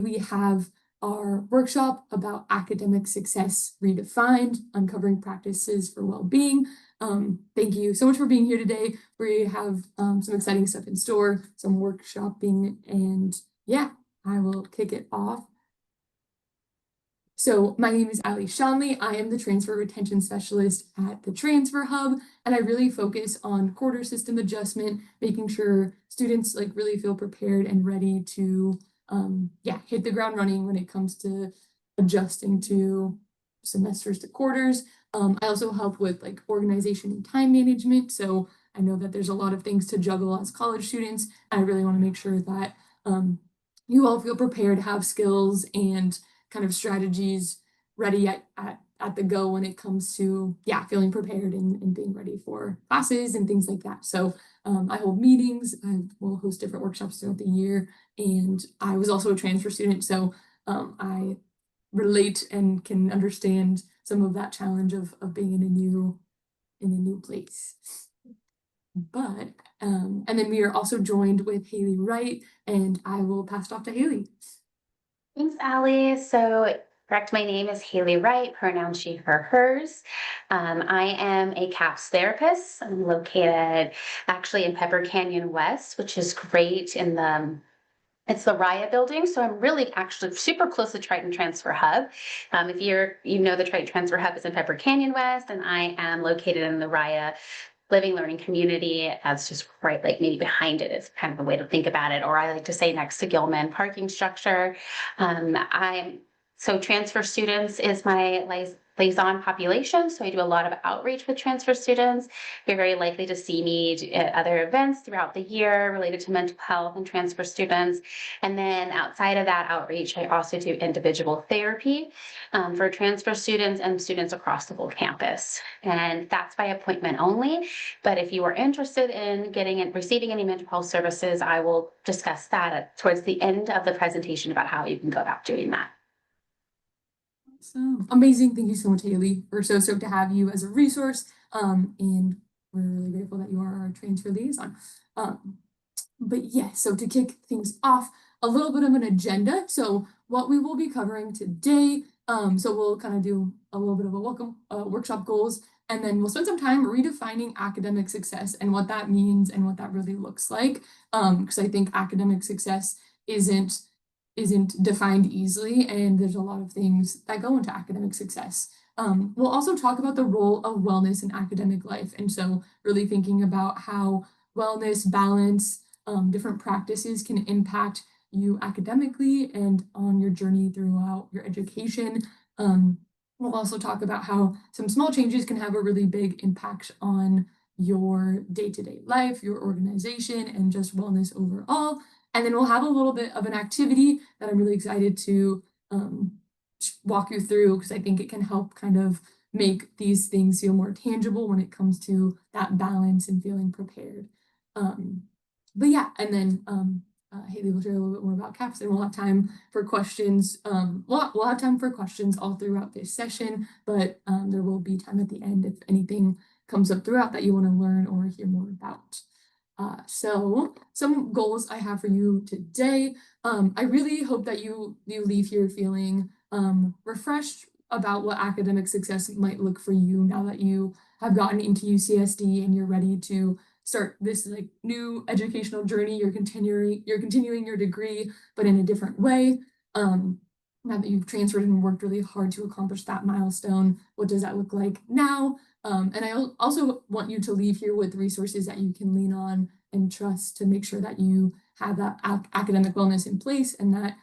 We have our workshop about academic success redefined, uncovering practices for well-being. Thank you so much for being here today. We have some exciting stuff in store, some workshopping, and yeah, I will kick it off. So my name is Ali Shanley. I am the transfer retention specialist at the Transfer Hub, and I really focus on quarter system adjustment, making sure students really feel prepared and ready to hit the ground running when it comes to adjusting to semesters to quarters. I also help with organization and time management. So I know that there's a lot of things to juggle as college students. I really want to make sure that you all feel prepared, have skills and kind of strategies ready at the go when it comes to feeling prepared and being ready for classes and things like that. So I hold meetings, I will host different workshops throughout the year, and I was also a transfer student, so I relate and can understand some of that challenge of being in a new place. But and then we are also joined with Haley Wright, and I will pass it off to Haley. Thanks, Allie. So, correct, my name is Haley Wright, pronoun she, her, hers. I am a CAPS therapist. I'm located actually in Pepper Canyon West, which is great it's the Raya building. So I'm really actually super close to Triton Transfer Hub. If you know the Triton Transfer Hub is in Pepper Canyon West, and I am located in the Raya living learning community. That's just right, like maybe behind it is kind of a way to think about it. Or I like to say next to Gilman parking structure. So transfer students is my liaison population. So I do a lot of outreach with transfer students. You're very likely to see me at other events throughout the year related to mental health and transfer students. And then outside of that outreach, I also do individual therapy for transfer students and students across the whole campus. And that's by appointment only. But if you are interested in getting and receiving any mental health services, I will discuss that towards the end of the presentation about how you can go about doing that. Awesome. Amazing. Thank you so much, Haley. We're so stoked to have you as a resource. And we're really grateful that you are our transfer liaison. But yeah, so to kick things off, a little bit of an agenda. So what we will be covering today, so we'll kind of do a little bit of a welcome workshop goals, and then we'll spend some time redefining academic success and what that means and what that really looks like. Because I think academic success isn't defined easily, and there's a lot of things that go into academic success. We'll also talk about the role of wellness in academic life, and so really thinking about how wellness, balance, different practices can impact you academically and on your journey throughout your education. We'll also talk about how some small changes can have a really big impact on your day-to-day life, your organization, and just wellness overall. And then we'll have a little bit of an activity that I'm really excited to walk you through, because I think it can help kind of make these things feel more tangible when it comes to that balance and feeling prepared. But yeah, and then Haley will share a little bit more about CAPS, and we'll have time for questions. We'll have time for questions all throughout this session, but there will be time at the end if anything comes up throughout that you want to learn or hear more about. So some goals I have for you today. I really hope that you leave here feeling refreshed about what academic success might look for you now that you have gotten into UCSD and you're ready to start this new educational journey. You're continuing your degree, but in a different way. Now that you've transferred and worked really hard to accomplish that milestone, what does that look like now? And I also want you to leave here with resources that you can lean on and trust to make sure that you have that academic wellness in place, and that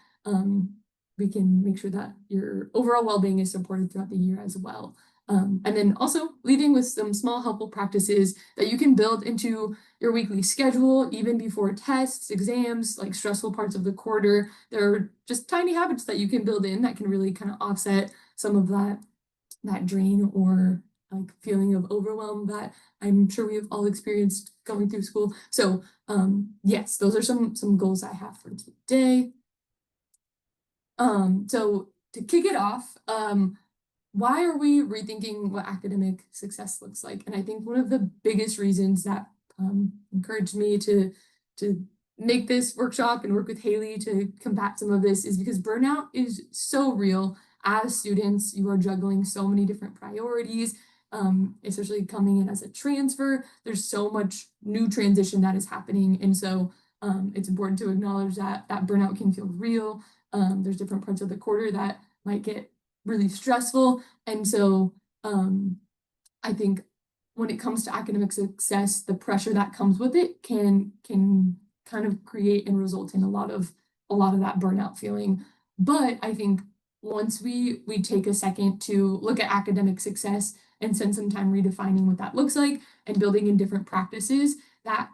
we can make sure that your overall well-being is supported throughout the year as well. And then also leaving with some small helpful practices that you can build into your weekly schedule, even before tests, exams, like stressful parts of the quarter. There are just tiny habits that you can build in that can really kind of offset some of that drain or feeling of overwhelm that I'm sure we've all experienced going through school. So yes, those are some goals I have for today. So to kick it off, why are we rethinking what academic success looks like? And I think one of the biggest reasons that encouraged me to make this workshop and work with Haley to combat some of this is because burnout is so real. As students, you are juggling so many different priorities, especially coming in as a transfer. There's so much new transition that is happening. And so it's important to acknowledge that burnout can feel real. There's different parts of the quarter that might get really stressful. And so I think when it comes to academic success, the pressure that comes with it can kind of create and result in a lot of that burnout feeling. But I think once we take a second to look at academic success and spend some time redefining what that looks like and building in different practices, that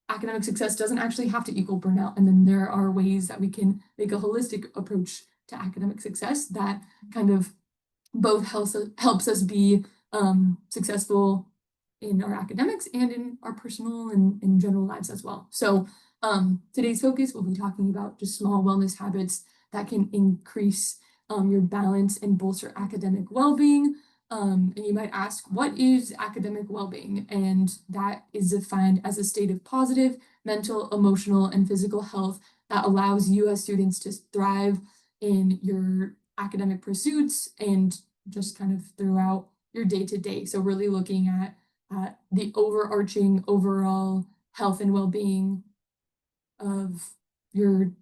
academic success doesn't actually have to equal burnout. And then there are ways that we can make a holistic approach to academic success that kind of both helps us be successful in our academics and in our personal and general lives as well. So today's focus, we'll be talking about just small wellness habits that can increase your balance and bolster academic well-being. And you might ask, what is academic well-being? And that is defined as a state of positive mental, emotional, and physical health that allows you as students to thrive in your academic pursuits and just kind of throughout your day to day. So really looking at the overarching overall health and well-being of your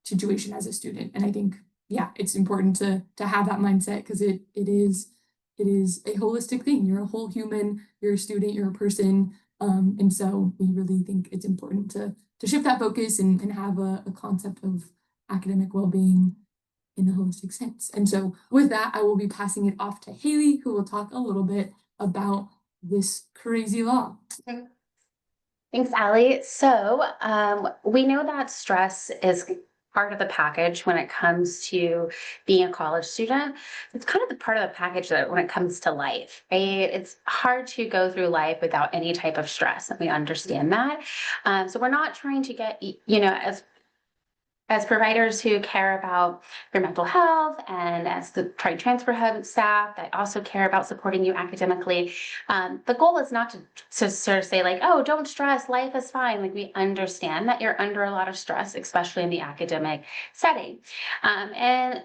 situation as a student. And I think, yeah, it's important to have that mindset because it is a holistic thing. You're a whole human, you're a student, you're a person. And so we really think it's important to shift that focus and have a concept of academic well-being in a holistic sense. And so with that, I will be passing it off to Haley, who will talk a little bit about this crazy law. Thanks, Allie. So, we know that stress is part of the package when it comes to being a college student. It's kind of the part of the package that when it comes to life, right? It's hard to go through life without any type of stress, and we understand that. So we're not trying to get, as providers who care about your mental health and as the Tri Transfer Hub staff that also care about supporting you academically, the goal is not to sort of say like, oh, don't stress, life is fine. Like we understand that you're under a lot of stress, especially in the academic setting. And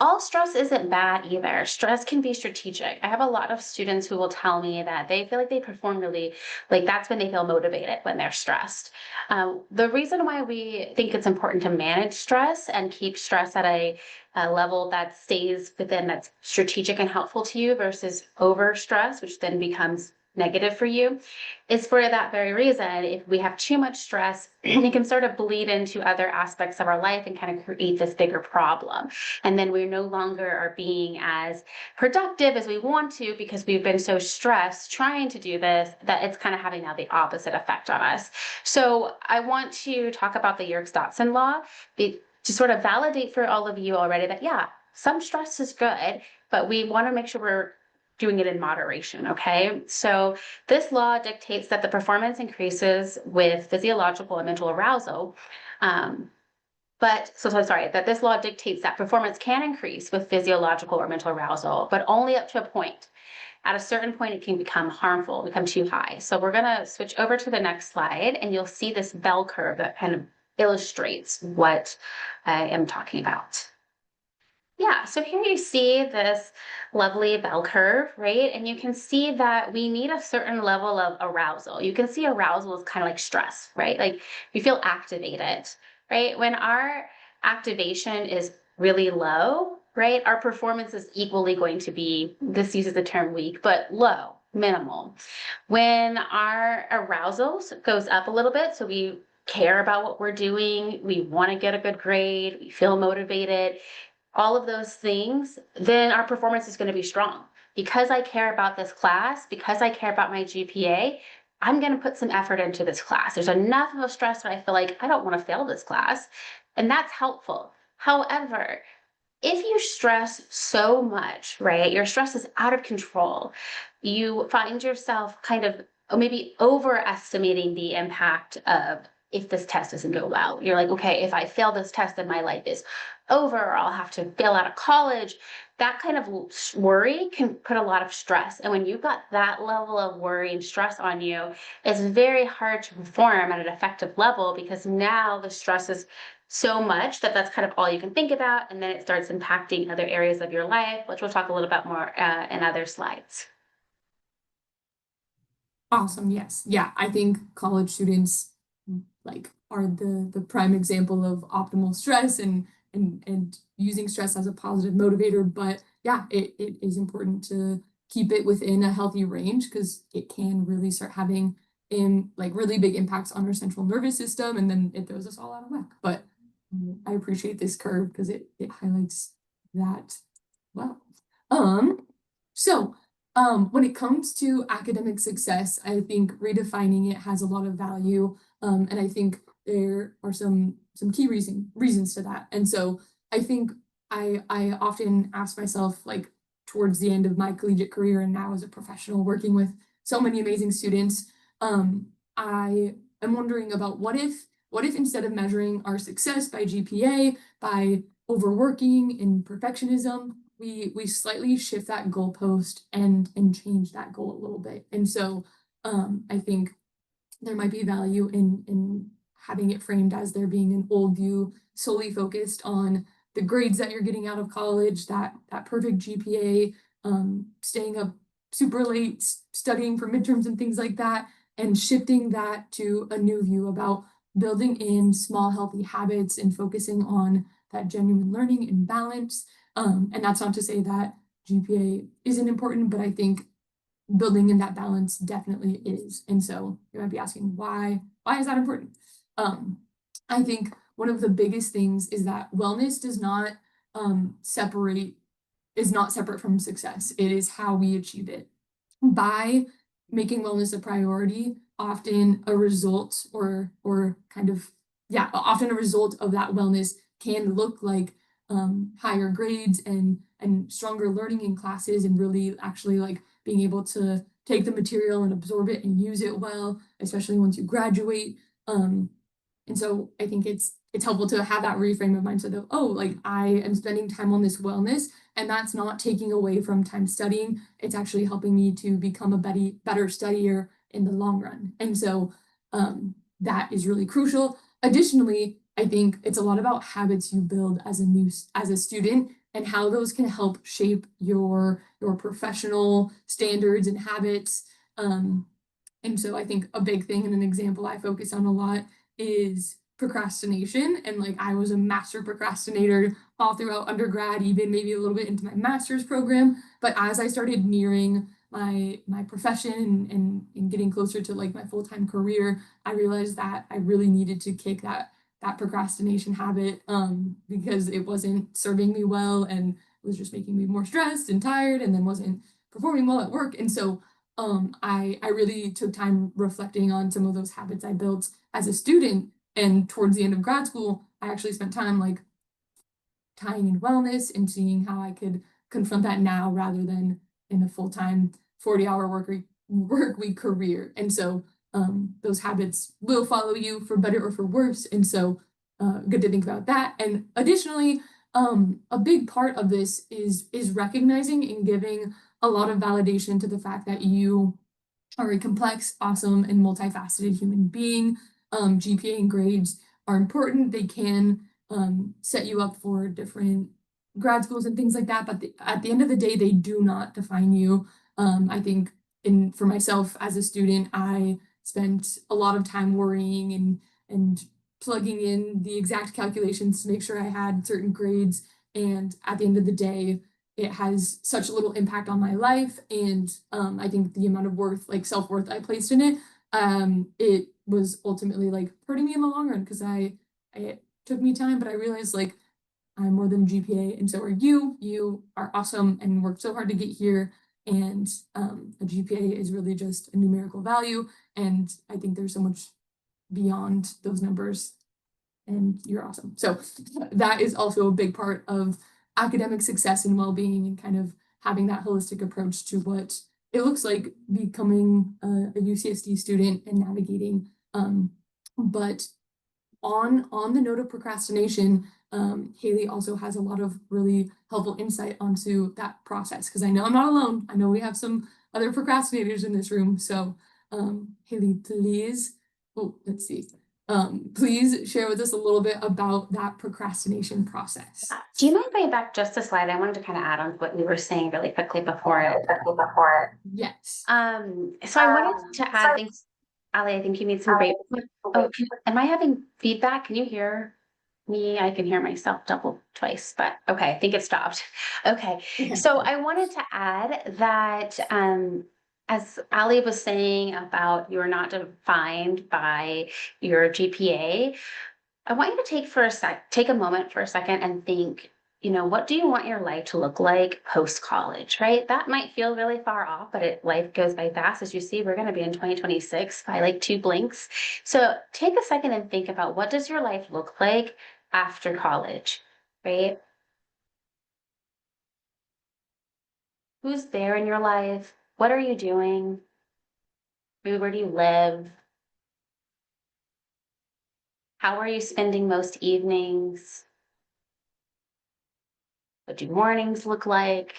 all stress isn't bad either. Stress can be strategic. I have a lot of students who will tell me that they feel like they perform really, like that's when they feel motivated when they're stressed. The reason why we think it's important to manage stress and keep stress at a level that stays within that's strategic and helpful to you versus over stress, which then becomes negative for you, is for that very reason. If we have too much stress, it can sort of bleed into other aspects of our life and kind of create this bigger problem. And then we no longer are being as productive as we want to because we've been so stressed trying to do this that it's kind of having now the opposite effect on us. So I want to talk about the Yerkes-Dotson law to sort of validate for all of you already that, yeah, some stress is good, but we want to make sure we're doing it in moderation, okay? So this law dictates that the performance increases with physiological and mental arousal. That this law dictates that performance can increase with physiological or mental arousal, but only up to a point. At a certain point, it can become harmful, become too high. So we're gonna switch over to the next slide and you'll see this bell curve that kind of illustrates what I am talking about. Yeah, so here you see this lovely bell curve, right? And you can see that we need a certain level of arousal. You can see arousal is kind of like stress, right? Like we feel activated, right? When our activation is really low, right? Our performance is equally going to be, this uses the term weak, but low, minimal. When our arousal goes up a little bit, so we care about what we're doing, we want to get a good grade, we feel motivated, all of those things, then our performance is going to be strong. Because I care about this class, because I care about my GPA, I'm going to put some effort into this class. There's enough of a stress that I feel like I don't want to fail this class, and that's helpful. However, if you stress so much, right, your stress is out of control, you find yourself kind of maybe overestimating the impact of if this test doesn't go well. You're like, okay, if I fail this test, then my life is over, or I'll have to bail out of college. That kind of worry can put a lot of stress. And when you've got that level of worry and stress on you, it's very hard to perform at an effective level, because now the stress is so much that that's kind of all you can think about. And then it starts impacting other areas of your life, which we'll talk a little bit more in other slides. Awesome. Yes. Yeah. I think college students like are the prime example of optimal stress and using stress as a positive motivator. But yeah, it is important to keep it within a healthy range because it can really start having in like really big impacts on our central nervous system and then it throws us all out of whack. But I appreciate this curve because it highlights that well. Um, so when it comes to academic success, I think redefining it has a lot of value. And I think there are some key reasons to that. And so I think I often ask myself, like towards the end of my collegiate career and now as a professional working with so many amazing students, I am wondering about what if instead of measuring our success by GPA, by overworking and perfectionism, we slightly shift that goalpost and change that goal a little bit. And so I think there might be value in having it framed as there being an old view solely focused on the grades that you're getting out of college, that perfect GPA, staying up super late, studying for midterms and things like that, and shifting that to a new view about building in small healthy habits and focusing on that genuine learning and balance. And that's not to say that GPA isn't important, but I think building in that balance definitely is. And so you might be asking why is that important? Um, I think one of the biggest things is that wellness does not separate is not separate from success. It is how we achieve it. By making wellness a priority, often a result or kind of yeah, often a result of that wellness can look like higher grades and stronger learning in classes and really actually like being able to take the material and absorb it and use it well, especially once you graduate. Um, and so I think it's helpful to have that reframe of mindset of, oh, like I am spending time on this wellness, and that's not taking away from time studying. It's actually helping me to become a better studier in the long run. And so that is really crucial. Additionally, I think it's a lot about habits you build as a student and how those can help shape your professional standards and habits. And so I think a big thing and an example I focus on a lot is procrastination. And like I was a master procrastinator all throughout undergrad, even maybe a little bit into my master's program. But as I started nearing my profession and getting closer to like my full-time career, I realized that I really needed to kick that procrastination habit because it wasn't serving me well and was just making me more stressed and tired and then wasn't performing well at work. And so I really took time reflecting on some of those habits I built as a student. And towards the end of grad school, I actually spent time like tying in wellness and seeing how I could confront that now rather than in a full-time 40-hour work week career. And so those habits will follow you for better or for worse. And so good to think about that. And additionally, a big part of this is recognizing and giving a lot of validation to the fact that you are a complex, awesome, and multifaceted human being. GPA and grades are important. They can set you up for different grad schools and things like that. But at the end of the day, they do not define you. I think for myself as a student, I spent a lot of time worrying and plugging in the exact calculations to make sure I had certain grades. And at the end of the day, it has such a little impact on my life. And I think the amount of like self-worth I placed in it, it was ultimately like hurting me in the long run because it took me time, but I realized like I'm more than GPA, and so are you. You are awesome and worked so hard to get here. And a GPA is really just a numerical value. And I think there's so much beyond those numbers, and you're awesome. So that is also a big part of academic success and well-being and kind of having that holistic approach to what it looks like becoming a UCSD student and navigating. But On the note of procrastination, Haley also has a lot of really helpful insight onto that process because I know I'm not alone. I know we have some other procrastinators in this room. So, Haley, please, oh, let's see. Please share with us a little bit about that procrastination process. Do you mind going back just a slide? I wanted to kind of add on to what you were saying really quickly before it. Yes. So I wanted to add things. Ali, I think you need some great. Oh, am I having feedback? Can you hear me? I can hear myself double twice, but okay, I think it stopped. Okay, Okay. so I wanted to add that as Ali was saying about you're not defined by your GPA, I want you to take a moment for a second and think, what do you want your life to look like post college, right? That might feel really far off, but life goes by fast. As you see, we're going to be in 2026 by like two blinks. So take a second and think about what does your life look like after college, right? Who's there in your life? What are you doing? Maybe where do you live? How are you spending most evenings? What do mornings look like?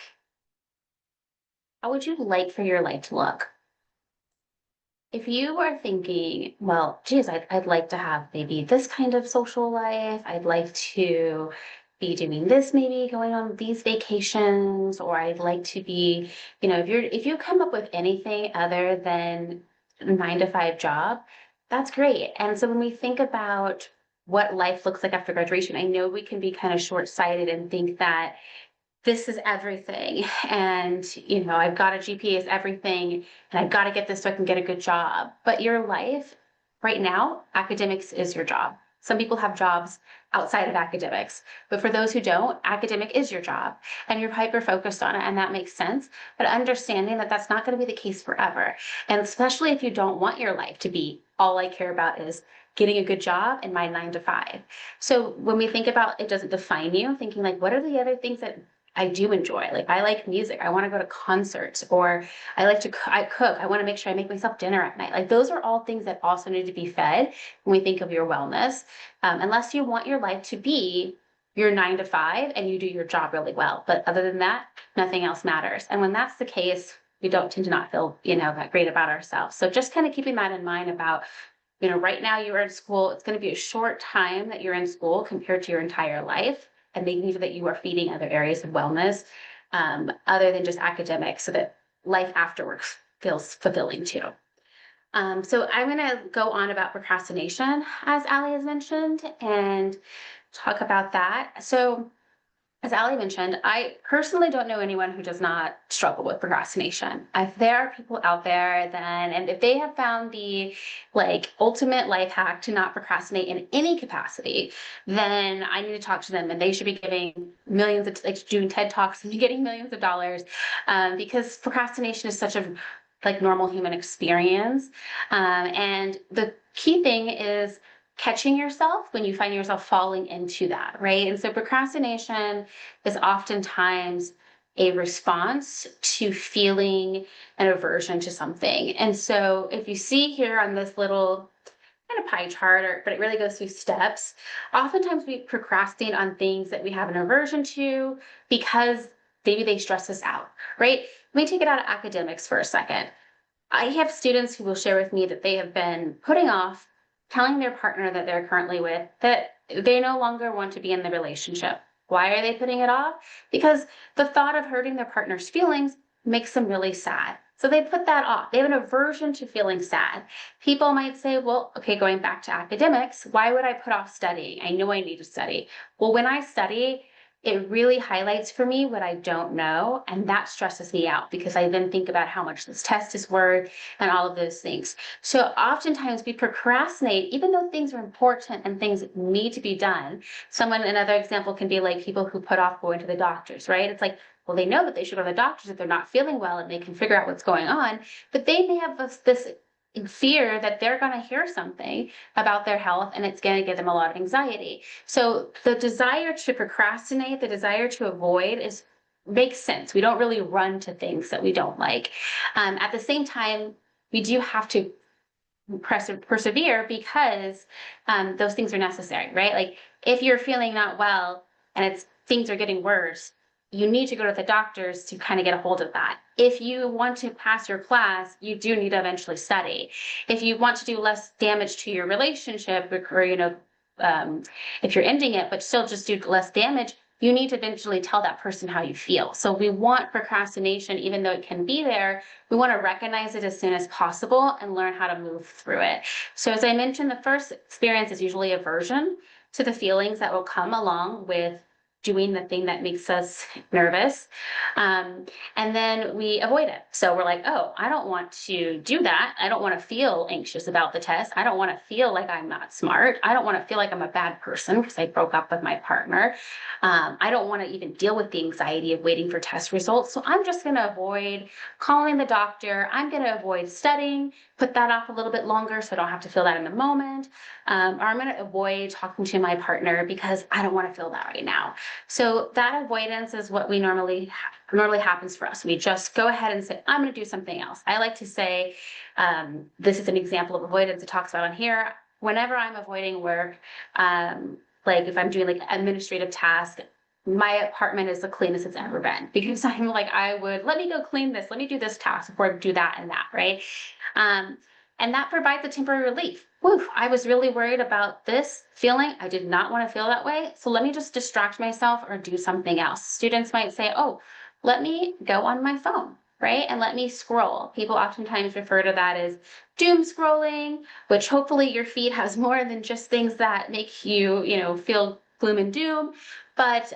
How would you like for your life to look? If you were thinking, well, geez, I'd like to have maybe this kind of social life. I'd like to be doing this, maybe going on these vacations, or I'd like to be, if you come up with anything other than a 9 to 5 job, that's great. And so when we think about what life looks like after graduation, I know we can be kind of short-sighted and think that this is everything. And, I've got a GPA is everything, and I've got to get this so I can get a good job. But your life right now, academics is your job. Some people have jobs outside of academics, but for those who don't, academic is your job and you're hyper focused on it, and that makes sense. But understanding that that's not going to be the case forever. And especially if you don't want your life to be all I care about is getting a good job and my 9 to 5. So when we think about it doesn't define you, thinking like, what are the other things that I do enjoy? Like, I like music. I want to go to concerts, or I like to I cook. I want to make sure I make myself dinner at night. Like, those are all things that also need to be fed when we think of your wellness. Unless you want your life to be your 9 to 5 and you do your job really well. But other than that, nothing else matters. And when that's the case, we don't tend to not feel, that great about ourselves. So just kind of keeping that in mind about, right now you're in school. It's going to be a short time that you're in school compared to your entire life, and making sure that you are feeding other areas of wellness, other than just academics, so that life afterwards feels fulfilling too. So I'm going to go on about procrastination, as Ali has mentioned, and talk about that. So as Ali mentioned, I personally don't know anyone who does not struggle with procrastination. If there are people out there, then, and if they have found the ultimate life hack to not procrastinate in any capacity, then I need to talk to them, and they should be giving millions of, doing TED Talks and getting millions of dollars, because procrastination is such a normal human experience. And the key thing is catching yourself when you find yourself falling into that, right? And so procrastination is oftentimes a response to feeling an aversion to something. And so if you see here on this little kind of pie chart, but it really goes through steps, oftentimes we procrastinate on things that we have an aversion to because maybe they stress us out, right? Let me take it out of academics for a second. I have students who will share with me that they have been putting off telling their partner that they're currently with that they no longer want to be in the relationship. Why are they putting it off? Because the thought of hurting their partner's feelings makes them really sad. So they put that off. They have an aversion to feeling sad. People might say, well, okay, going back to academics, why would I put off studying? I know I need to study. Well, when I study, it really highlights for me what I don't know, and that stresses me out because I then think about how much this test is worth and all of those things. So oftentimes we procrastinate, even though things are important and things need to be done. Another example can be like people who put off going to the doctors, right? It's like, well, they know that they should go to the doctors if they're not feeling well and they can figure out what's going on, but they may have this fear that they're going to hear something about their health and it's going to give them a lot of anxiety. So the desire to procrastinate, the desire to avoid makes sense. We don't really run to things that we don't like. At the same time, we do have to persevere because those things are necessary, right? Like if you're feeling not well and it's things are getting worse, you need to go to the doctors to kind of get a hold of that. If you want to pass your class, you do need to eventually study. If you want to do less damage to your relationship, or if you're ending it, but still just do less damage, you need to eventually tell that person how you feel. So we want procrastination, even though it can be there, we want to recognize it as soon as possible and learn how to move through it. So as I mentioned, the first experience is usually aversion to the feelings that will come along with doing the thing that makes us nervous. Um, and then we avoid it. So we're like, oh, I don't want to do that. I don't want to feel anxious about the test. I don't want to feel like I'm not smart. I don't want to feel like I'm a bad person because I broke up with my partner. I don't want to even deal with the anxiety of waiting for test results. So I'm just going to avoid calling the doctor. I'm going to avoid studying, put that off a little bit longer so I don't have to feel that in the moment. Or I'm going to avoid talking to my partner because I don't want to feel that right now. So that avoidance is what we normally happens for us. We just go ahead and say, I'm going to do something else. I like to say, this is an example of avoidance it talks about on here. Whenever I'm avoiding work, like if I'm doing like administrative task, my apartment is the cleanest it's ever been because I'm like, let me go clean this, let me do this task before I do that and that, right? Um, and that provides a temporary relief. Woo, I was really worried about this feeling. I did not want to feel that way. So let me just distract myself or do something else. Students might say, oh, let me go on my phone, right? And let me scroll. People oftentimes refer to that as doom scrolling, which hopefully your feed has more than just things that make you, feel gloom and doom. But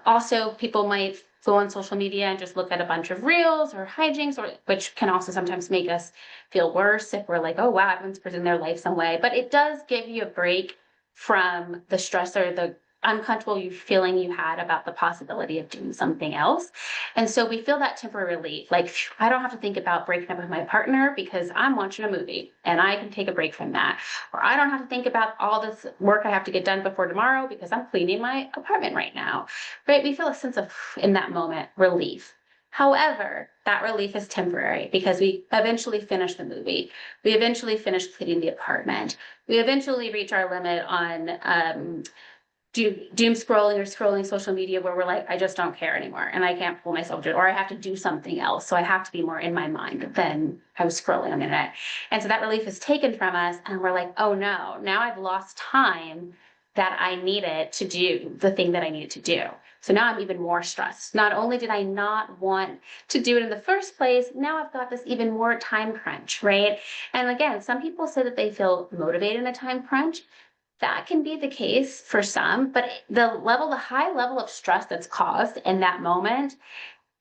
also people might go on social media and just look at a bunch of reels or hijinks, which can also sometimes make us feel worse if we're like, oh wow, everyone's presenting their life some way. But it does give you a break from the stress or the uncomfortable feeling you had about the possibility of doing something else. And so we feel that temporary relief. Like, I don't have to think about breaking up with my partner because I'm watching a movie and I can take a break from that. Or I don't have to think about all this work I have to get done before tomorrow because I'm cleaning my apartment right now. Right? We feel a sense of, in that moment, relief. However, that relief is temporary because we eventually finish the movie. We eventually finish cleaning the apartment. We eventually reach our limit on doom scrolling or scrolling social media where we're like, I just don't care anymore and I can't pull myself to it, or I have to do something else. So I have to be more in my mind than I was scrolling on the internet. And so that relief is taken from us and we're like, oh no, now I've lost time that I needed to do the thing that I needed to do. So now I'm even more stressed. Not only did I not want to do it in the first place, now I've got this even more time crunch, right? And again, some people say that they feel motivated in a time crunch. That can be the case for some, but the high level of stress that's caused in that moment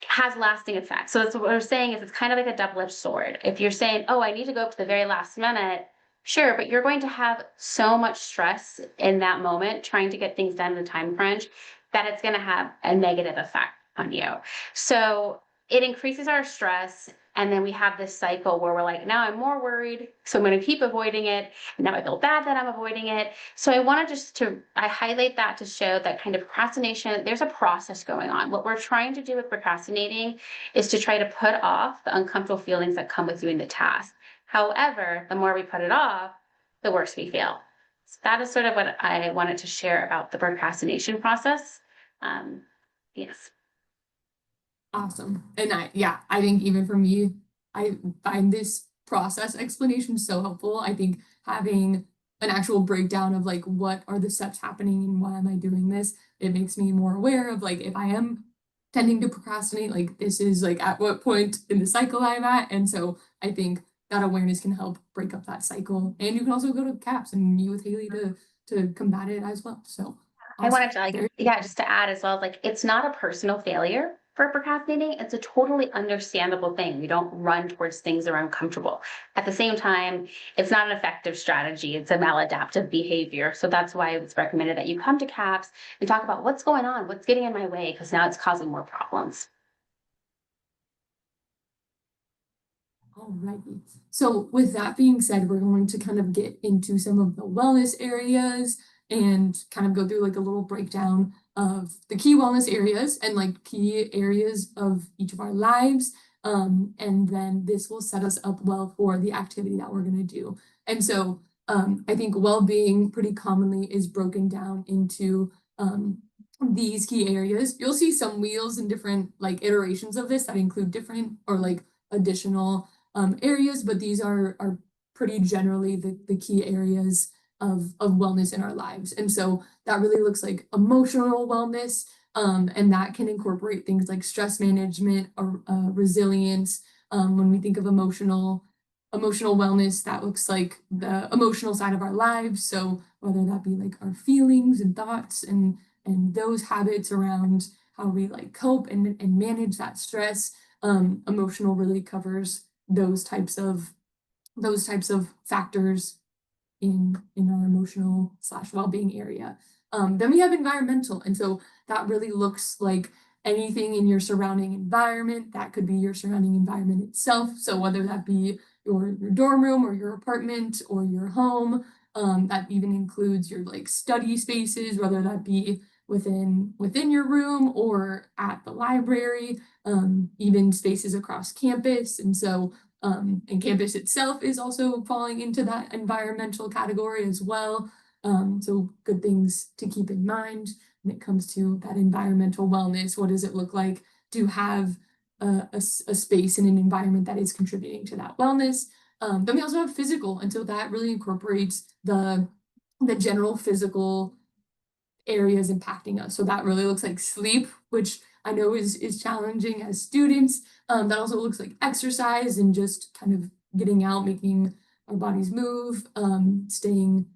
has lasting effects. So that's what we're saying is it's kind of like a double-edged sword. If you're saying, oh, I need to go up to the very last minute, sure, but you're going to have so much stress in that moment trying to get things done in a time crunch that it's going to have a negative effect on you. So it increases our stress. And then we have this cycle where we're like, now I'm more worried, so I'm going to keep avoiding it. And now I feel bad that I'm avoiding it. So I want I highlight that to show that kind of procrastination, there's a process going on. What we're trying to do with procrastinating is to try to put off the uncomfortable feelings that come with doing the task. However, the more we put it off, the worse we feel. So that is sort of what I wanted to share about the procrastination process. Um, yes. Awesome. And I think even for me, I find this process explanation so helpful. I think having an actual breakdown of like what are the steps happening and why am I doing this, it makes me more aware of like if I am tending to procrastinate, like this is like at what point in the cycle I'm at. And so I think that awareness can help break up that cycle. And you can also go to CAPS and meet with Haley to combat it as well. So I awesome. wanted to just to add as well, like it's not a personal failure for procrastinating. It's a totally understandable thing. We don't run towards things that are uncomfortable. At the same time, it's not an effective strategy. It's a maladaptive behavior. So that's why it's recommended that you come to CAPS and talk about what's going on, what's getting in my way, because now it's causing more problems. Alrighty. So with that being said, we're going to kind of get into some of the wellness areas and kind of go through like a little breakdown of the key wellness areas and like key areas of each of our lives. And then this will set us up well for the activity that we're going to do. And so I think well-being pretty commonly is broken down into these key areas. You'll see some wheels and different like iterations of this that include different or like additional areas, but these are pretty generally the key areas of wellness in our lives. And so that really looks like emotional wellness, and that can incorporate things like stress management or resilience. When we think of emotional wellness, that looks like the emotional side of our lives. So whether that be like our feelings and thoughts and those habits around how we like cope and manage that stress. Emotional really covers those types of factors in our emotional slash well-being area. Then we have environmental, and so that really looks like anything in your surrounding environment. That could be your surrounding environment itself. So whether that be your dorm room or your apartment or your home, that even includes your like study spaces, whether that be within your room or at the library, even spaces across campus. And so and campus itself is also falling into that environmental category as well. So good things to keep in mind when it comes to that environmental wellness. What does it look like to have a space in an environment that is contributing to that wellness? Then we also have physical, and so that really incorporates the general physical areas impacting us. So that really looks like sleep, which I know is challenging as students. That also looks like exercise and just kind of getting out, making our bodies move, staying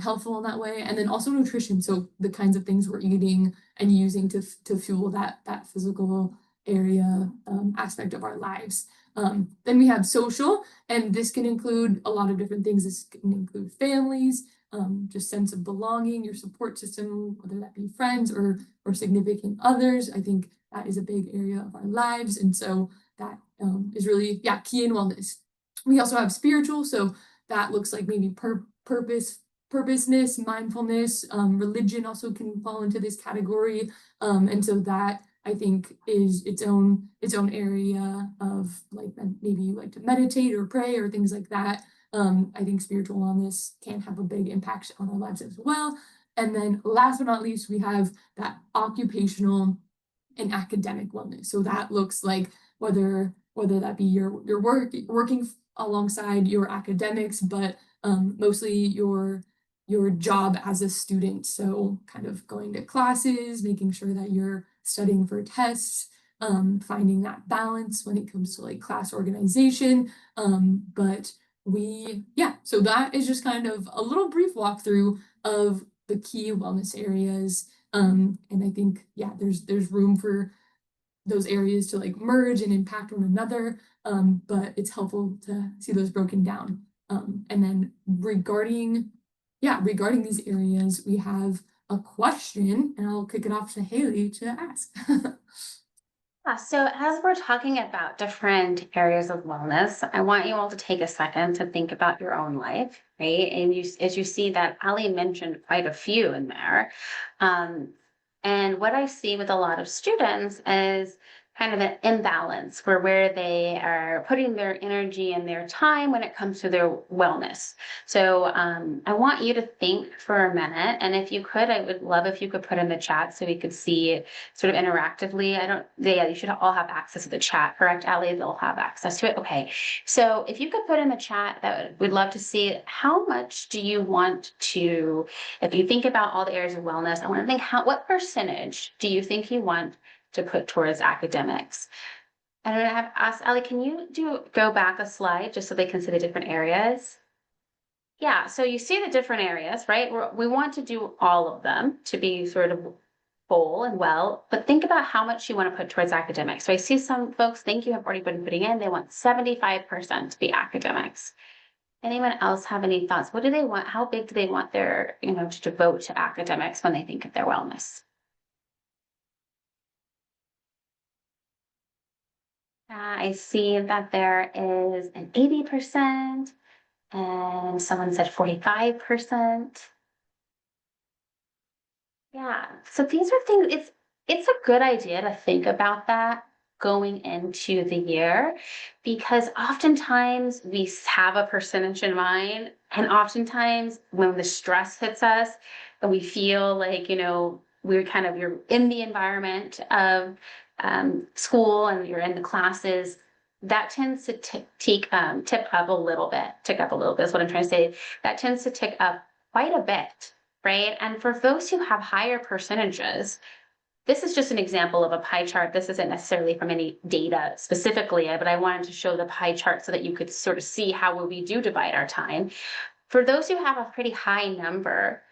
healthful in that way, and then also nutrition. So the kinds of things we're eating and using to fuel that physical area aspect of our lives. Then we have social, and this can include a lot of different things. This can include families, just sense of belonging, your support system, whether that be friends or significant others. I think that is a big area of our lives, and so that is really key in wellness. We also have spiritual, so that looks like maybe purposeness, mindfulness, religion also can fall into this category, and so that I think is its own area of like maybe you like to meditate or pray or things like that. I think spiritual wellness can have a big impact on our lives as well. And then last but not least, we have that occupational and academic wellness. So that looks like whether that be your working alongside your academics, but mostly your job as a student. So kind of going to classes, making sure that you're studying for tests, finding that balance when it comes to like class organization. But so that is just kind of a little brief walkthrough of the key wellness areas. And I think, there's room for those areas to like merge and impact one another. But it's helpful to see those broken down. And then regarding these areas, we have a question, and I'll kick it off to Haley to ask. Yeah, so as we're talking about different areas of wellness, I want you all to take a second to think about your own life, right? And as you see that Ali mentioned quite a few in there. Um, and what I see with a lot of students is kind of an imbalance where they are putting their energy and their time when it comes to their wellness. So I want you to think for a minute, and if you could, I would love if you could put in the chat so we could see sort of interactively. You should all have access to the chat, correct, Ali? They'll have access to it. Okay. So if you could put in the chat, we'd love to see how much do you want to, if you think about all the areas of wellness, I want to think what percentage do you think you want to put towards academics? And I'm going to have asked Ali, can you go back a slide just so they can see the different areas? Yeah, so you see the different areas, right? We want to do all of them to be sort of whole and well, but think about how much you want to put towards academics. So I see some folks think you have already been putting in, they want 75% to be academics. Anyone else have any thoughts? What do they want? How big do they want their, to devote to academics when they think of their wellness? I see that there is an 80%, and someone said 45%. Yeah. So these are things, it's a good idea to think about that. going into the year, because oftentimes we have a percentage in mind, and oftentimes when the stress hits us and we feel like, you're in the environment of school and you're in the classes, that tends to tip up a little bit. Tick up a little bit is what I'm trying to say. That tends to tick up quite a bit, right? And for folks who have higher percentages, this is just an example of a pie chart. This isn't necessarily from any data specifically, but I wanted to show the pie chart so that you could sort of see how we do divide our time. For those who have a pretty high number,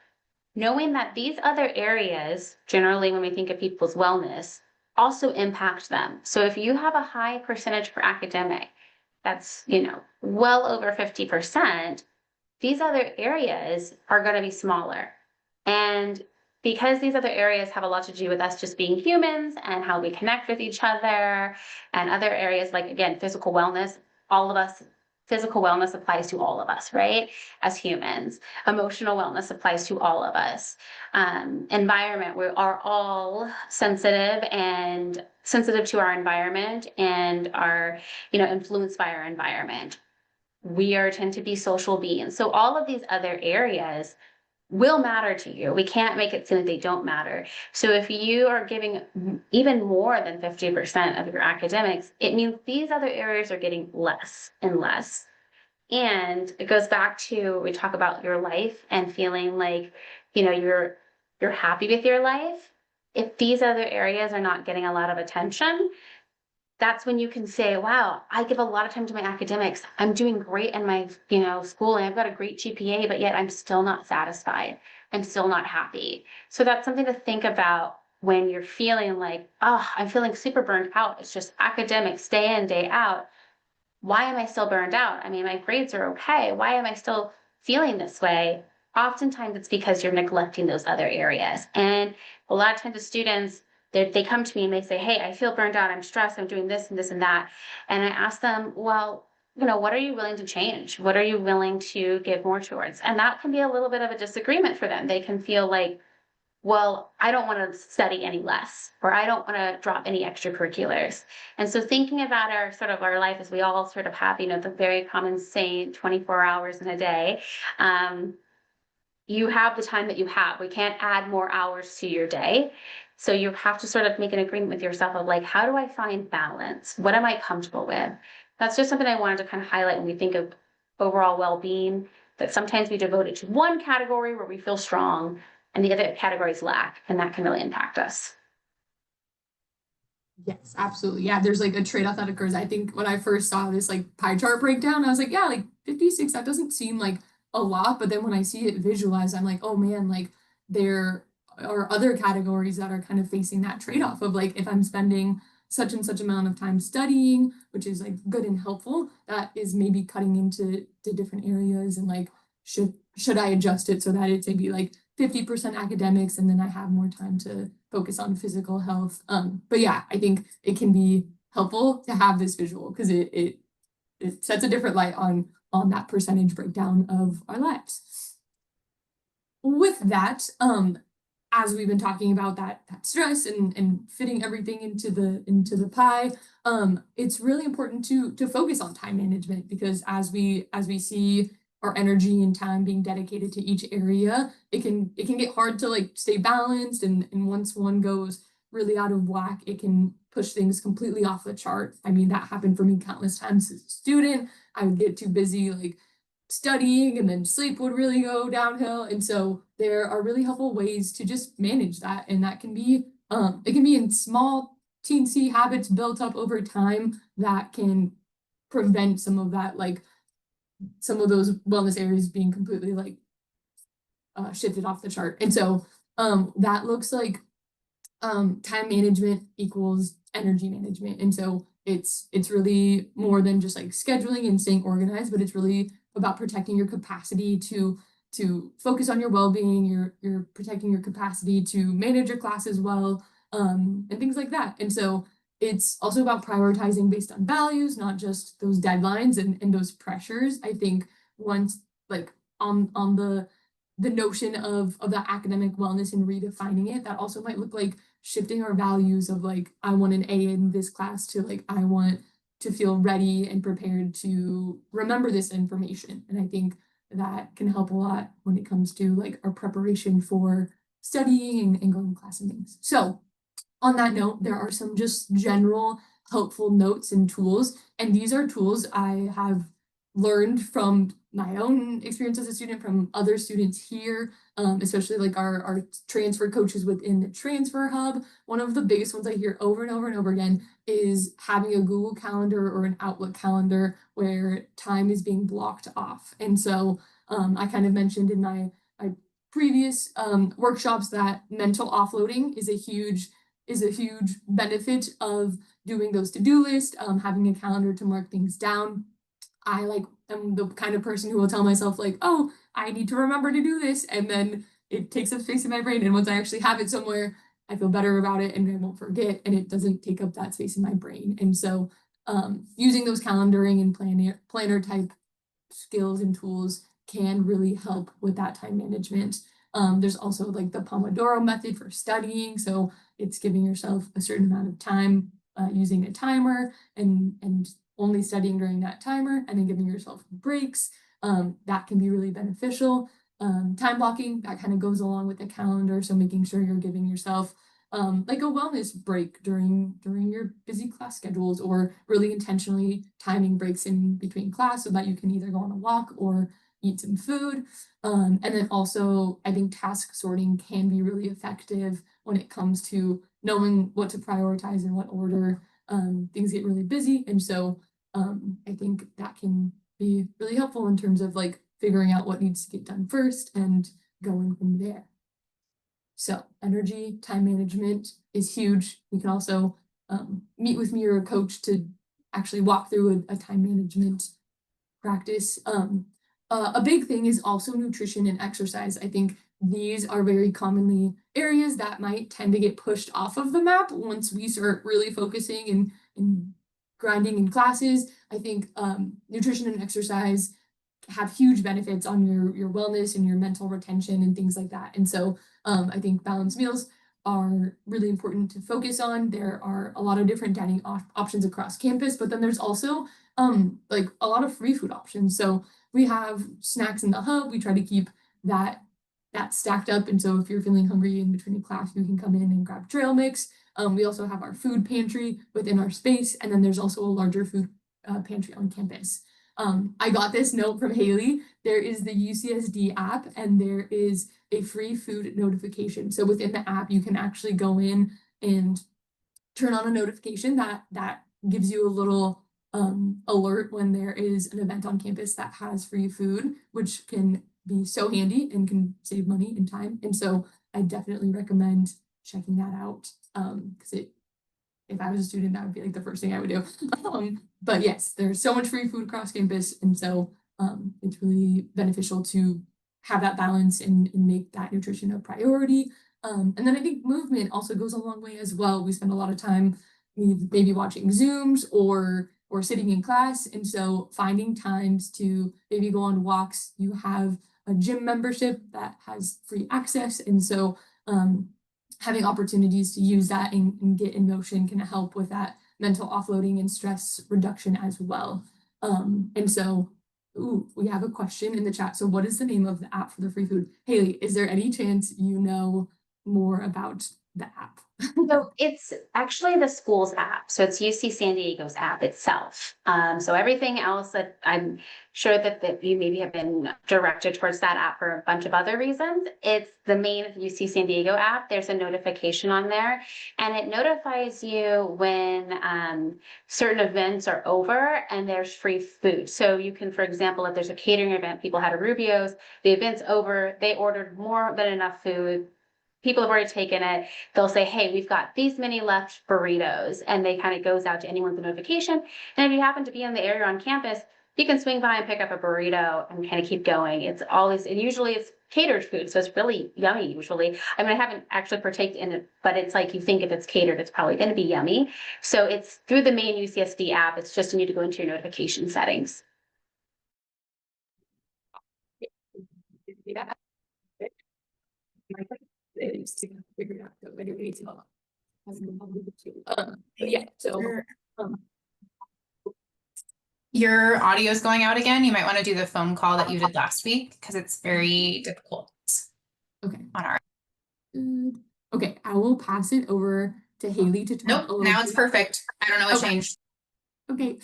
knowing that these other areas, generally when we think of people's wellness, also impact them. So if you have a high percentage for academic, that's, well over 50%, these other areas are going to be smaller. And because these other areas have a lot to do with us just being humans and how we connect with each other, and other areas like, again, physical wellness, all of us, physical wellness applies to all of us, right? As humans, emotional wellness applies to all of us. Environment, we are all sensitive to our environment and are, influenced by our environment. We tend to be social beings. So all of these other areas will matter to you. We can't make it seem like they don't matter. So if you are giving even more than 50% of your academics, it means these other areas are getting less and less. And it goes back to, we talk about your life and feeling like, you're happy with your life. If these other areas are not getting a lot of attention, that's when you can say, wow, I give a lot of time to my academics. I'm doing great in my, school, and I've got a great GPA, but yet I'm still not satisfied. I'm still not happy. So that's something to think about when you're feeling like, oh, I'm feeling super burned out. It's just academics day in, day out. Why am I still burned out? I mean, my grades are okay. Why am I still feeling this way? Oftentimes it's because you're neglecting those other areas. And a lot of times the students, they come to me and they say, hey, I feel burned out. I'm stressed. I'm doing this and this and that. And I ask them, well, what are you willing to change? What are you willing to give more towards? And that can be a little bit of a disagreement for them. They can feel like, well, I don't want to study any less, or I don't want to drop any extracurriculars. And so thinking about our life, as we all sort of have, the very common saying, 24 hours in a day. You have the time that you have. We can't add more hours to your day. So you have to sort of make an agreement with yourself of like, how do I find balance? What am I comfortable with? That's just something I wanted to kind of highlight when we think of overall well-being, that sometimes we devote it to one category where we feel strong and the other categories lack, and that can really impact us. Yes, absolutely. Yeah, there's like a trade-off that occurs. I think when I first saw this like pie chart breakdown, I was like, yeah, like 56, that doesn't seem like a lot. But then when I see it visualized, I'm like, oh man, like there are other categories that are kind of facing that trade-off of like if I'm spending such and such amount of time studying, which is like good and helpful, that is maybe cutting into different areas and like should I adjust it so that it's maybe like 50% academics and then I have more time to focus on physical health. But yeah, I think it can be helpful to have this visual because it sets a different light on that percentage breakdown of our lives. With that, as we've been talking about that stress and fitting everything into the pie, it's really important to focus on time management because as we see our energy and time being dedicated to each area, it can get hard to like stay balanced and once one goes really out of whack, it can push things completely off the chart. I mean, that happened for me countless times as a student. I would get too busy like studying and then sleep would really go downhill. And so there are really helpful ways to just manage that. And that can be it can be in small teensy habits built up over time that can prevent some of that like some of those wellness areas being completely like shifted off the chart. And so that looks like time management equals energy management. And so it's really more than just like scheduling and staying organized, but it's really about protecting your capacity to focus on your well-being, you're protecting your capacity to manage your classes well, and things like that. And so it's also about prioritizing based on values, not just those deadlines and those pressures. I think once like on the notion of that academic wellness and redefining it, that also might look like shifting our values of like, I want an A in this class to like, I want to feel ready and prepared to remember this information. And I think that can help a lot when it comes to like our preparation for studying and going to class and things. So on that note, there are some just general helpful notes and tools. And these are tools I have learned from my own experience as a student, from other students here, especially like our transfer coaches within the transfer hub. One of the biggest ones I hear over and over and over again is having a Google Calendar or an Outlook calendar where time is being blocked off. And so I kind of mentioned in my previous workshops that mental offloading is a huge benefit of doing those to-do lists, having a calendar to mark things down. I like am the kind of person who will tell myself like, oh, I need to remember to do this, and then it takes up space in my brain. And once I actually have it somewhere, I feel better about it and I won't forget, and it doesn't take up that space in my brain. And so using those calendaring and planner type skills and tools can really help with that time management. There's also like the Pomodoro method for studying. So it's giving yourself a certain amount of time using a timer and only studying during that timer and then giving yourself breaks. That can be really beneficial. Time blocking, that kind of goes along with the calendar. So making sure you're giving yourself like a wellness break during your busy class schedules, or really intentionally timing breaks in between class so that you can either go on a walk or eat some food. And then also, I think task sorting can be really effective when it comes to knowing what to prioritize in what order. Things get really busy, and so I think that can be really helpful in terms of like figuring out what needs to get done first and going from there. So energy, time management is huge. We can also meet with me or a coach to actually walk through a time management practice. A big thing is also nutrition and exercise. I think these are very commonly areas that might tend to get pushed off of the map once we start really focusing and grinding in classes. I think nutrition and exercise have huge benefits on your wellness and your mental retention and things like that. And so I think balanced meals are really important to focus on. There are a lot of different dining options across campus, but then there's also like a lot of free food options. So we have snacks in the hub. We try to keep that stacked up. And so if you're feeling hungry in between a class, you can come in and grab trail mix. We also have our food pantry within our space, and then there's also a larger food pantry on campus. I got this note from Haley. There is the UCSD app, and there is a free food notification. So within the app, you can actually go in and turn on a notification that gives you a little alert when there is an event on campus that has free food, which can be so handy and can save money and time. And so I definitely recommend checking that out because if I was a student, that would be like the first thing I would do. But yes, there's so much free food across campus, and so it's really beneficial to have that balance and make that nutrition a priority. And then I think movement also goes a long way as well. We spend a lot of time maybe watching Zooms or sitting in class, and so finding times to maybe go on walks. You have a gym membership that has free access, and so having opportunities to use that and get in motion can help with that mental offloading and stress reduction as well. And so, ooh, we have a question in the chat. So what is the name of the app for the free food? Haley, is there any chance you know more about the app? So it's actually the school's app. So it's UC San Diego's app itself. So everything else that I'm sure that you maybe have been directed towards that app for a bunch of other reasons. It's the main UC San Diego app. There's a notification on there, and it notifies you when certain events are over and there's free food. So you can, for example, if there's a catering event, people had a Rubio's, the event's over, they ordered more than enough food. People have already taken it. They'll say, hey, we've got these many left burritos. And they kind of goes out to anyone with a notification. And if you happen to be in the area on campus, you can swing by and pick up a burrito and kind of keep going. It's always, and usually it's catered food. So it's really yummy usually. I mean, I haven't actually partaked in it, but it's like you think if it's catered, it's probably going to be yummy. So it's through the main UCSD app. It's just you need to go into your notification settings. Yeah. Figure it out. But yeah, so Your, um, your audio is going out again. You might want to do the phone call that you did last week because it's very difficult okay. on our. Good. Okay, I will pass it over to Haley to talk a Nope, little now bit. it's perfect. I don't know what Okay. changed. Okay.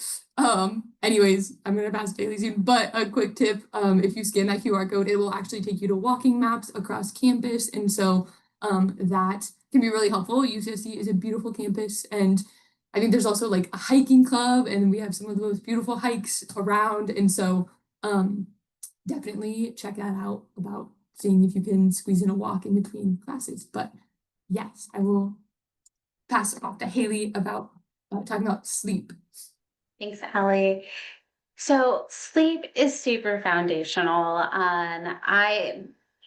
Anyways, I'm gonna pass to Haley soon, but a quick tip, if you scan that QR code, it will actually take you to walking maps across campus. And so that can be really helpful. UCSC is a beautiful campus, and I think there's also like a hiking club, and we have some of the most beautiful hikes around. And so definitely check that out about seeing if you can squeeze in a walk in between classes. But yes, I will pass it off to Haley about talking about sleep. Thanks, Ellie. So sleep is super foundational.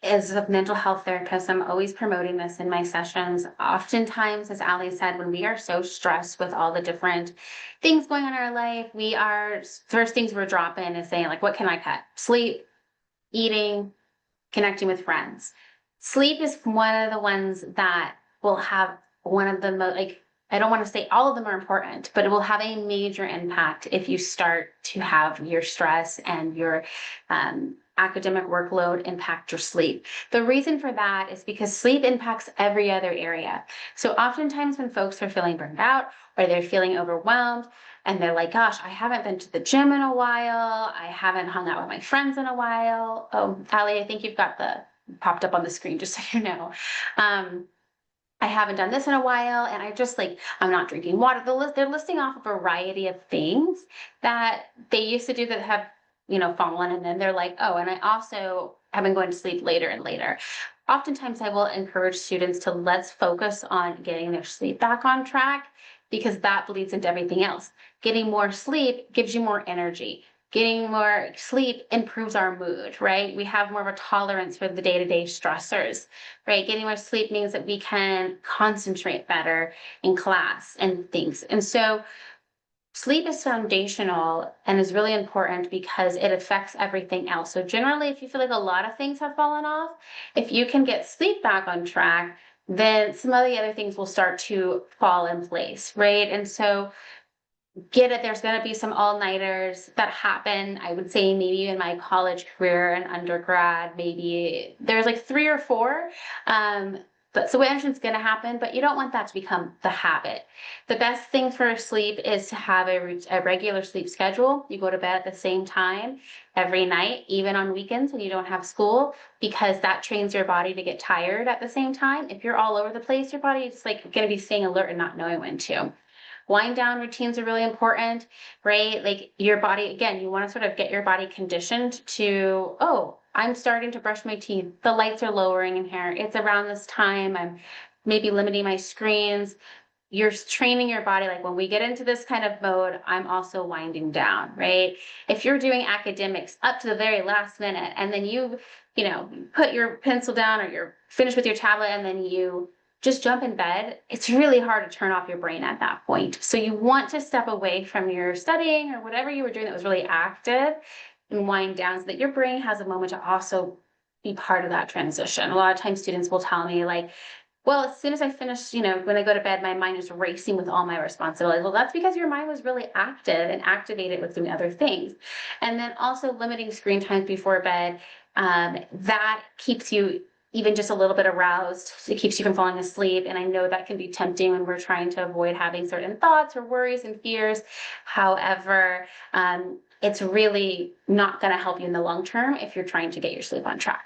As a mental health therapist, I'm always promoting this in my sessions. Oftentimes, as Ali said, when we are so stressed with all the different things going on in our life, we are first things we're dropping is saying like, what can I cut? Sleep, eating, connecting with friends. Sleep is one of the ones that will have one of the most, like, I don't want to say all of them are important, but it will have a major impact if you start to have your stress and your academic workload impact your sleep. The reason for that is because sleep impacts every other area. So oftentimes when folks are feeling burned out or they're feeling overwhelmed, and they're like, gosh, I haven't been to the gym in a while. I haven't hung out with my friends in a while. Oh, Ali, I think you've got the popped up on the screen, just so you know. I haven't done this in a while, and I just like, I'm not drinking water. They're listing off a variety of things that they used to do that have, fallen. And then they're like, oh, and I also have been going to sleep later and later. Oftentimes I will encourage students to let's focus on getting their sleep back on track because that bleeds into everything else. Getting more sleep gives you more energy. Getting more sleep improves our mood, right? We have more of a tolerance for the day-to-day stressors, right? Getting more sleep means that we can concentrate better in class and things. And so sleep is foundational and is really important because it affects everything else. So generally, if you feel like a lot of things have fallen off, if you can get sleep back on track, then some of the other things will start to fall in place, right? And so get it, there's going to be some all-nighters that happen. I would say maybe in my college career and undergrad, maybe there's like 3 or 4. But so it's going to happen, but you don't want that to become the habit. The best thing for sleep is to have a regular sleep schedule. You go to bed at the same time every night, even on weekends when you don't have school, because that trains your body to get tired at the same time. If you're all over the place, your body is like going to be staying alert and not knowing when to. Wind down routines are really important, right? Like your body, again, you want to sort of get your body conditioned to, oh, I'm starting to brush my teeth. The lights are lowering in here. It's around this time. I'm maybe limiting my screens. You're training your body. Like when we get into this kind of mode, I'm also winding down, right? If you're doing academics up to the very last minute and then you put your pencil down or you're finished with your tablet and then you just jump in bed, it's really hard to turn off your brain at that point. So you want to step away from your studying or whatever you were doing that was really active and wind down so that your brain has a moment to also be part of that transition. A lot of times students will tell me like, well, as soon as I finish, when I go to bed, my mind is racing with all my responsibilities. Well, that's because your mind was really active and activated with doing other things. And then also limiting screen time before bed, that keeps you even just a little bit aroused. It keeps you from falling asleep. And I know that can be tempting when we're trying to avoid having certain thoughts or worries and fears. However, it's really not going to help you in the long term if you're trying to get your sleep on track.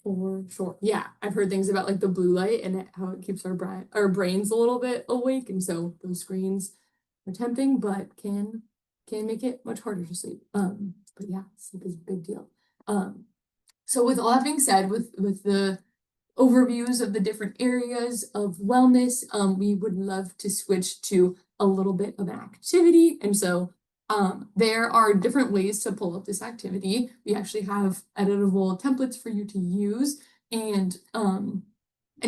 For sure. Yeah, I've heard things about like the blue light and how it keeps our brains a little bit awake, and so those screens are tempting, but can make it much harder to sleep. But yeah, sleep is a big deal. So with all that being said, with the overviews of the different areas of wellness, we would love to switch to a little bit of an activity. And so there are different ways to pull up this activity. We actually have editable templates for you to use. And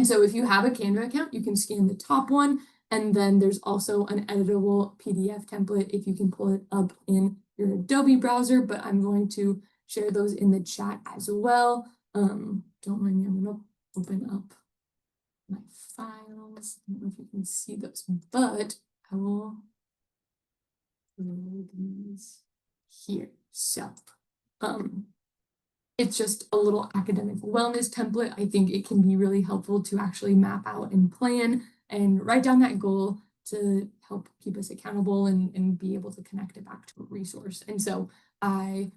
so if you have a Canva account, you can scan the top one. And then there's also an editable PDF template if you can pull it up in your Adobe browser, but I'm going to share those in the chat as well. Don't mind me, I'm gonna open up my files. I don't know if you can see those, but I will throw these here. So, it's just a little academic wellness template. I think it can be really helpful to actually map out and plan and write down that goal to help keep us accountable and be able to connect it back to a resource. And so I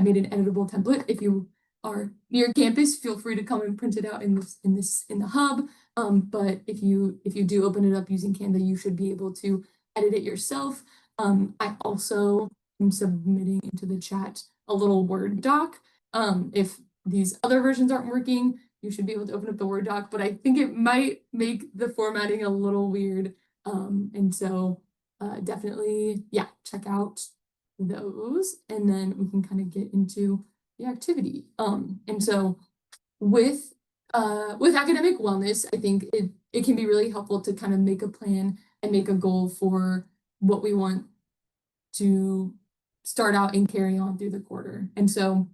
made an editable template. If you are near campus, feel free to come and print it out in the hub. But if you do open it up using Canva, you should be able to edit it yourself. I also am submitting into the chat a little Word doc. If these other versions aren't working, you should be able to open up the Word doc, but I think it might make the formatting a little weird. And so definitely, yeah, check out those, and then we can kind of get into the activity. And so with academic wellness, I think it can be really helpful to kind of make a plan and make a goal for what we want to start out and carry on through the quarter. And so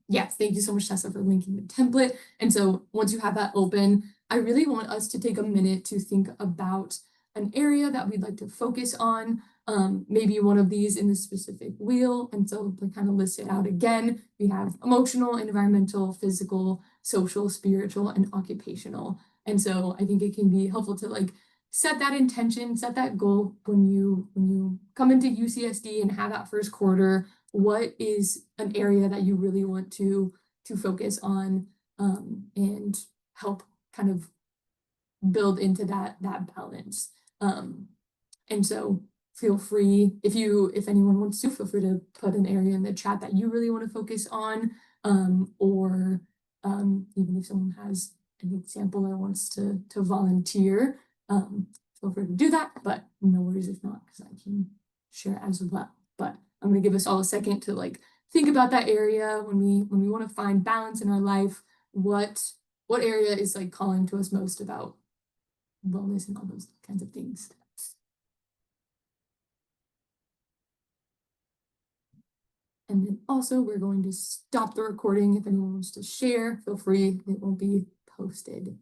yes, thank you so much, Tessa, for linking the template. And so once you have that open, I really want us to take a minute to think about an area that we'd like to focus on, maybe one of these in the specific wheel. And so to kind of list it out again, we have emotional, environmental, physical, social, spiritual, and occupational. And so I think it can be helpful to like set that intention, set that goal when you come into UCSD and have that first quarter. What is an area that you really want to focus on, and help kind of build into that balance. And so feel free, if anyone wants to, feel free to put an area in the chat that you really want to focus on, or even if someone has an example or wants to volunteer, feel free to do that, but no worries if not, because I can share as well. But I'm going to give us all a second to like think about that area when we want to find balance in our life. What area is like calling to us most about wellness and all those kinds of things. And then also we're going to stop the recording. If anyone wants to share, feel free. It won't be posted.